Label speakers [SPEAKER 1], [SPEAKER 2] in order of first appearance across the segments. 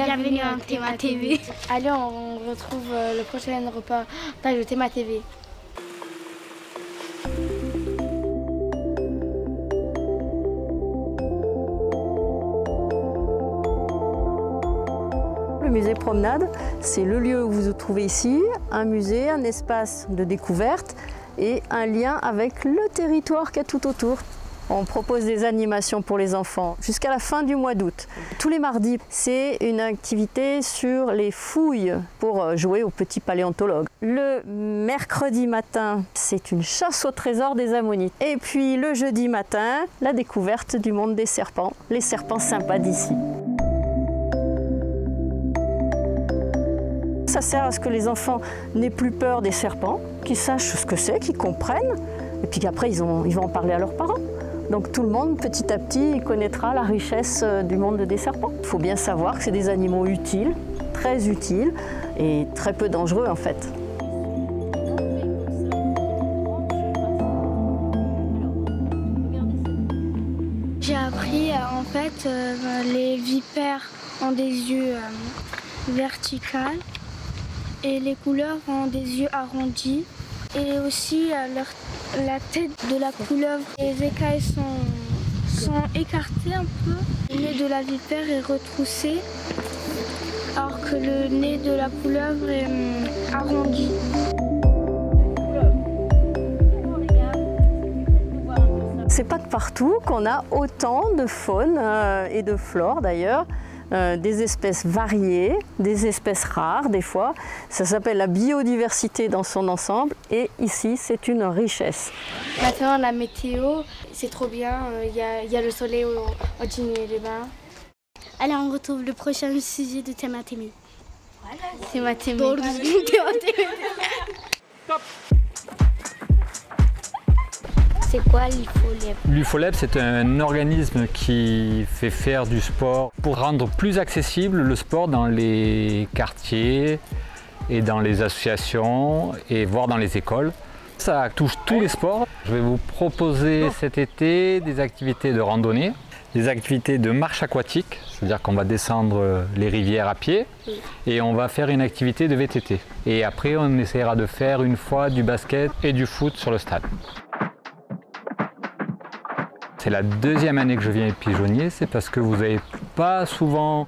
[SPEAKER 1] Bienvenue en Théma TV.
[SPEAKER 2] Allez, on retrouve le prochain reportage de Théma TV.
[SPEAKER 3] Le musée Promenade, c'est le lieu où vous vous trouvez ici, un musée, un espace de découverte et un lien avec le territoire qu'il y a tout autour. On propose des animations pour les enfants jusqu'à la fin du mois d'août. Tous les mardis, c'est une activité sur les fouilles pour jouer au petit paléontologue. Le mercredi matin, c'est une chasse au trésor des ammonites. Et puis le jeudi matin, la découverte du monde des serpents, les serpents sympas d'ici. Ça sert à ce que les enfants n'aient plus peur des serpents, qu'ils sachent ce que c'est, qu'ils comprennent, et puis qu'après ils vont en parler à leurs parents. Donc tout le monde, petit à petit, connaîtra la richesse du monde des serpents. Il faut bien savoir que c'est des animaux utiles, très utiles et très peu dangereux en fait.
[SPEAKER 2] J'ai appris en fait les vipères ont des yeux verticaux et les couleuvres ont des yeux arrondis. Et aussi la tête de la couleuvre, les écailles sont écartées un peu. Le nez de la vipère est retroussé, alors que le nez de la couleuvre est arrondi.
[SPEAKER 3] C'est pas de partout qu'on a autant de faune et de flore d'ailleurs. Des espèces variées, des espèces rares des fois. Ça s'appelle la biodiversité dans son ensemble et ici c'est une richesse.
[SPEAKER 2] Maintenant la météo, c'est trop bien, il y a le soleil au Dîner-les-Bains.
[SPEAKER 1] Allez, on retrouve le prochain sujet de Théma TV.
[SPEAKER 2] Voilà, Théma TV.
[SPEAKER 1] C'est quoi l'UFOLEB?
[SPEAKER 4] L'UFOLEB, c'est un organisme qui fait faire du sport pour rendre plus accessible le sport dans les quartiers et dans les associations et voire dans les écoles. Ça touche tous les sports. Je vais vous proposer cet été des activités de randonnée, des activités de marche aquatique, c'est-à-dire qu'on va descendre les rivières à pied et on va faire une activité de VTT. Et après, on essaiera de faire une fois du basket et du foot sur le stade. C'est la deuxième année que je viens être pigeonnier, c'est parce que vous n'avez pas souvent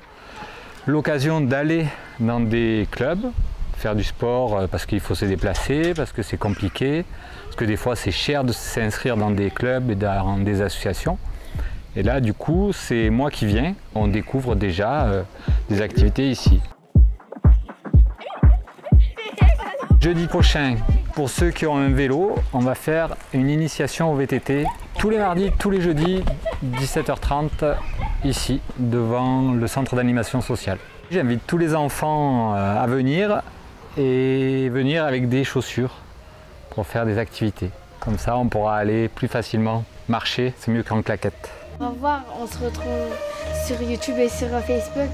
[SPEAKER 4] l'occasion d'aller dans des clubs, faire du sport parce qu'il faut se déplacer, parce que c'est compliqué, parce que des fois c'est cher de s'inscrire dans des clubs et dans des associations. Et là du coup c'est moi qui viens, on découvre déjà des activités ici. Jeudi prochain, pour ceux qui ont un vélo, on va faire une initiation au VTT tous les mardis, tous les jeudis, 17h30, ici, devant le centre d'animation sociale. J'invite tous les enfants à venir et venir avec des chaussures pour faire des activités. Comme ça, on pourra aller plus facilement marcher, c'est mieux qu'en claquette.
[SPEAKER 2] Au revoir, on se retrouve sur YouTube et sur Facebook.